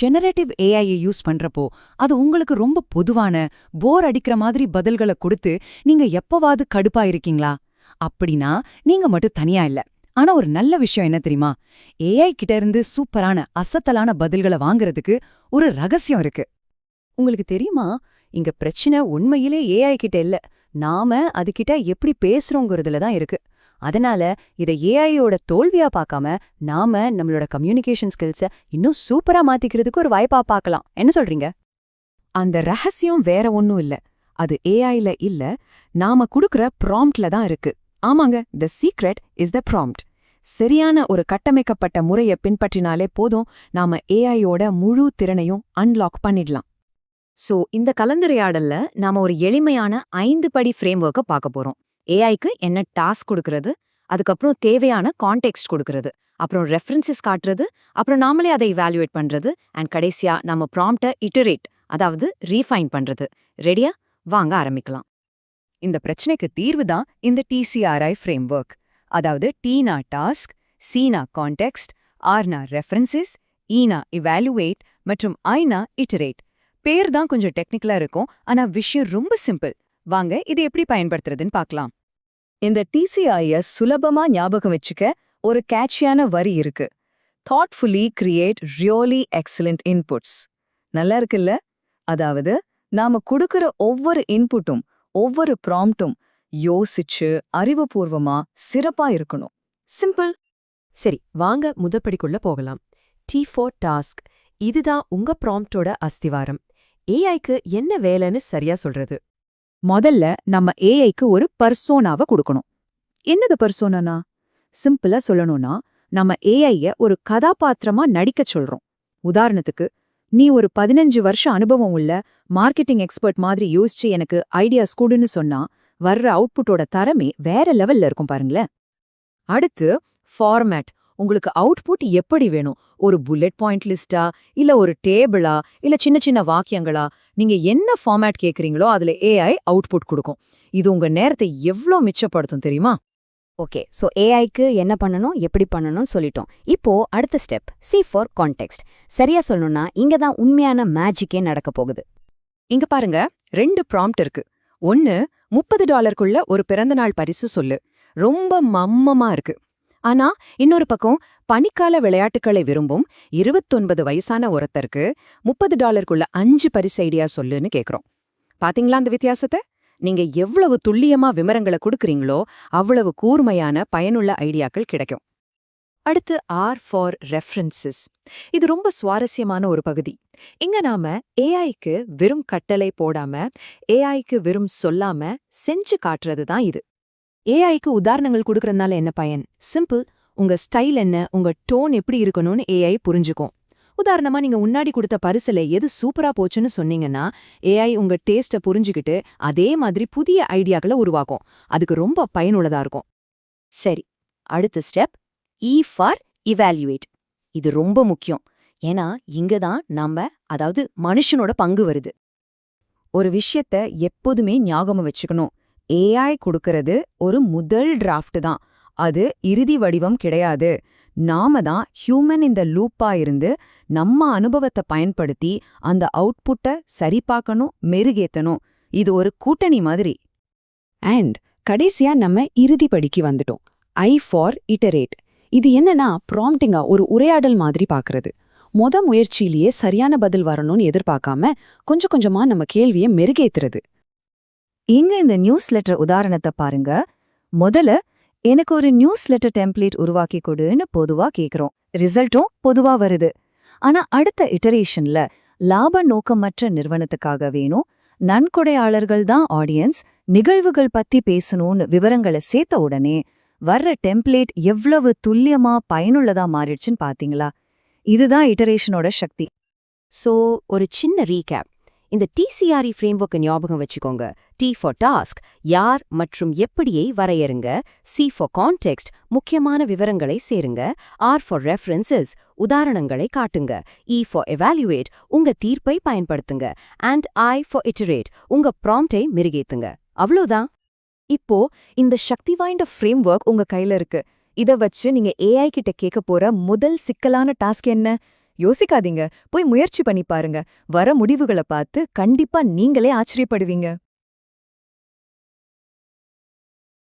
Generative ஏஐயை use பண்றப்போ அது உங்களுக்கு ரொம்ப பொதுவான போர் அடிக்கிற மாதிரி பதில்களை கொடுத்து நீங்க எப்பவாவது கடுப்பா இருக்கீங்களா? அப்படின்னா நீங்க மட்டும் தனியா இல்ல. ஆனா ஒரு நல்ல விஷயம் என்ன தெரியுமா? ஏஐ கிட்ட இருந்து சூப்பரான அசத்தலான பதில்களை வாங்குறதுக்கு ஒரு ரகசியம் இருக்கு. உங்களுக்கு தெரியுமா, இங்க பிரச்சனை உண்மையிலே ஏஐ கிட்ட இல்ல, நாம அதுகிட்ட எப்படி பேசுறோங்கிறதுல தான் இருக்கு. அதனால இதை ஏஐயோட தோல்வியா பார்க்காம நாம நம்மளோட கம்யூனிகேஷன் ஸ்கில்ஸை இன்னும் சூப்பரா மாத்திக்கிறதுக்கு ஒரு வாய்ப்பா பார்க்கலாம். என்ன சொல்றீங்க? அந்த ரகசியம் வேற ஒன்னும் இல்ல, அது ஏஐல இல்ல, நாம குடுக்கற ப்ராம்ப்ட்ல தான் இருக்கு. ஆமாங்க, தி சீக்ரெட் இஸ் தி ப்ராம்ப்ட். சரியான ஒரு கட்டமைக்கப்பட்ட முறையை பின்பற்றினாலே போதும், நாம ஏஐயோட முழு திறனையும் அன்லாக் பண்ணிடலாம். சோ இந்த கலந்துரையாடல்ல நாம ஒரு எளிமையான 5 படி ஃப்ரேம்வொர்க்கை பார்க்க போறோம். ஏஐக்கு என்ன டாஸ்க் கொடுக்கறது, அதுக்கப்புறம் தேவையான கான்டெக்ஸ்ட் கொடுக்கறது, அப்புறம் ரெஃபரன்சஸ் காட்டுறது, அப்புறம் நாமளே அதை இவாலுவேட் பண்றது, அண்ட் கடைசியா நம்ம ப்ராம்ப்டை இட்டரேட், அதாவது ரீஃபைன் பண்றது. ரெடியா? வாங்க ஆரம்பிக்கலாம். இந்த பிரச்சனைக்கு தீர்வு தான் இந்த டிசிஆர்ஐ ஃப்ரேம்வொர்க். அதாவது டீனா டாஸ்க், சீனா கான்டெக்ஸ்ட், ஆர்னா ரெஃபரன்சஸ், ஈனா இவாலுவேட் மற்றும் ஐனா இட்டரேட். பேர் தான் கொஞ்சம் டெக்னிக்கலா இருக்கும், ஆனா விஷயம் ரொம்ப சிம்பிள். வாங்க இது எப்படி பயன்படுத்துறதுன்னு பார்க்கலாம். இந்த டிசிஐய சுலபமா ஞாபகம் வச்சுக்க ஒரு கேட்சியான வரி இருக்கு. thoughtfully create really excellent inputs. நல்லா இருக்குல்ல? அதாவது நாம கொடுக்கிற ஒவ்வொரு இன்புட்டும், ஒவ்வொரு ப்ராம்ப்டும் யோசிச்சு அறிவுபூர்வமா சிறப்பா இருக்கணும். சிம்பிள். சரி, வாங்க முதற்படிக்குள்ள போகலாம். T4 task. இதுதான் உங்க ப்ராம்ப்டோட அஸ்திவாரம். ஏஐக்கு என்ன வேலைன்னு சரியா சொல்றது. முதல்ல நம்ம ஏஐக்கு ஒரு பர்சோனாவை கொடுக்கணும். என்னது பர்சோனா? சிம்பிளா சொல்லணும்னா, நம்ம ஏஐய ஒரு கதாபாத்திரமா நடிக்கச் சொல்றோம். உதாரணத்துக்கு, நீ ஒரு 15 வருஷம் அனுபவம் உள்ள மார்க்கெட்டிங் எக்ஸ்பர்ட் மாதிரி யோசிச்சு எனக்கு ஐடியாஸ் கொடுன்னு சொன்னா வர்ற அவுட்புட்டோட தரமே வேற லெவல்ல இருக்கும் பாருங்களேன். அடுத்து ஃபார்மேட். உங்களுக்கு அவுட்புட் எப்படி வேணும்? ஒரு புல்லட் பாயிண்ட் லிஸ்டா, இல்ல ஒரு டேபிளா, இல்ல சின்ன சின்ன வாக்கியங்களா? நீங்க என்ன ஃபார்மேட் கேக்குறீங்களோ அதுல ஏஐ அவுட்புட் கொடுக்கும். இது உங்க நேரத்தை எவ்ளோ மிச்சப்படுத்தும் தெரியுமா? ஓகே, சோ ஏஐக்கு என்ன பண்ணணும், எப்படி பண்ணணும்னு சொல்லிட்டோம். இப்போ அடுத்த ஸ்டெப், சி ஃபார் கான்டெக்ஸ்ட். சரியா சொல்லணும்னா இங்க தான் உண்மையான மேஜிக்கே நடக்க போகுது. இங்க பாருங்க, 2 ப்ராம்ப்ட் இருக்கு. ஒன்னு $30க்குள்ள ஒரு பிறந்தநாள் பரிசு சொல்லு, ரொம்ப மம்மமா இருக்கு. ஆனா இன்னொரு பக்கம் பனிக்கால விளையாட்டுகளை விரும்பும் 29 வயசான ஒருத்தருக்கு $30க்குள்ள 5 பரிசு ஐடியா சொல்லுன்னு கேக்குறோம். பாத்தீங்களா அந்த வித்தியாசத்தை? நீங்க எவ்வளவு துல்லியமா விவரங்களை கொடுக்கறீங்களோ அவ்வளவு கூர்மையான பயனுள்ள ஐடியாக்கள் கிடைக்கும். அடுத்து ஆர் ஃபார் ரெஃபரன்சஸ். இது ரொம்ப சுவாரஸ்யமான ஒரு பகுதி. இங்க நாம ஏஐக்கு வெறும் கட்டளை போடாம, ஏஐக்கு வெறும் சொல்லாம செஞ்சு காட்டுறது தான் இது. ஏஐக்கு உதாரணங்கள் கொடுக்கறதுனால என்ன பயன்? சிம்பிள். உங்க ஸ்டைல் என்ன, உங்க டோன் எப்படி இருக்கணும்னு ஏஐ புரிஞ்சுக்கும். உதாரணமா, நீங்க முன்னாடி கொடுத்த பரிசுல எது சூப்பரா போச்சுன்னு சொன்னீங்கன்னா ஏஐ உங்க டேஸ்ட்டை புரிஞ்சுக்கிட்டு அதே மாதிரி புதிய ஐடியாக்களை உருவாக்கும். அதுக்கு ரொம்ப பயனுள்ளதா இருக்கும். சரி, அடுத்த ஸ்டெப் இ ஃபார் இவாலுவேட். இது ரொம்ப முக்கியம். ஏன்னா இங்க தான் அதாவது மனுஷனோட பங்கு வருது. ஒரு விஷயத்த எப்போதுமே ஞாபகம் வச்சுக்கணும். ஏஐ கொடுக்கறது ஒரு முதல் டிராஃப்ட் தான், அது இறுதி வடிவம் கிடையாது. நாம தான் ஹியூமன் இந்த லூப்பா இருந்து நம்ம அனுபவத்தை பயன்படுத்தி அந்த அவுட்புட்டை சரிபார்க்கணும், மெருகேத்தணும். இது ஒரு கூட்டணி மாதிரி. அண்ட் கடைசியா நம்ம இறுதி படிக்கு வந்துட்டோம். I for iterate. இது என்னன்னா ப்ராம்ப்டிங்கா ஒரு உரையாடல் மாதிரி பார்க்கறது. முயற்சியிலேயே சரியான பதில் வரணும்னு எதிர்பார்க்காம கொஞ்சம் கொஞ்சமா நம்ம கேள்வியை மெருகேத்துறது. இங்க இந்த நியூஸ் லெட்டர் உதாரணத்தை பாருங்க. முதல்ல எனக்கு ஒரு நியூஸ் லெட்டர் டெம்ப்ளேட் உருவாக்கி கொடுன்னு பொதுவா கேக்குறோம். ரிசல்ட்டும் பொதுவா வருது. ஆனா அடுத்த இட்டரேஷன்ல லாப நோக்கமற்ற நிறுவனத்துக்காக வேணும், நன்கொடையாளர்கள் தான் ஆடியன்ஸ், நிகழ்வுகள் பத்தி பேசணும்னு விவரங்களை சேர்த்த உடனே வர்ற டெம்ப்ளேட் எவ்வளவு துல்லியமா பயனுள்ளதா மாறிடுச்சுன்னு பாத்தீங்களா? இதுதான் இட்டரேஷனோட சக்தி. சோ ஒரு சின்ன ரீகேப். இந்த டிசிஆர்இ ஃப்ரேம்வொர்க்கை ஞாபகம் வச்சுக்கோங்க. டி ஃபார் டாஸ்க், யார் மற்றும் எப்படியை வரையறுங்க. சி ஃபார் கான்டெக்ஸ்ட், முக்கியமான விவரங்களை சேருங்க. ஆர் ஃபார் ரெஃபரன்சஸ், உதாரணங்களை காட்டுங்க. இ ஃபார் எவாலுவேட், உங்க தீர்ப்பை பயன்படுத்துங்க. அண்ட் ஐ ஃபார் இட்டரேட், உங்க ப்ராம்ப்டை மெருகேத்துங்க. அவ்வளோதான். இப்போ இந்த சக்தி வாய்ந்த ஃப்ரேம்வொர்க் உங்க கையில இருக்கு. இத வச்சு நீங்க ஏஐ கிட்ட கேட்க போற முதல் சிக்கலான டாஸ்க் என்ன? யோசிக்காதீங்க, போய் முயற்சி பண்ணி பாருங்க. வர முடிவுகள பார்த்து கண்டிப்பா நீங்களே ஆச்சரியப்படுவீங்க.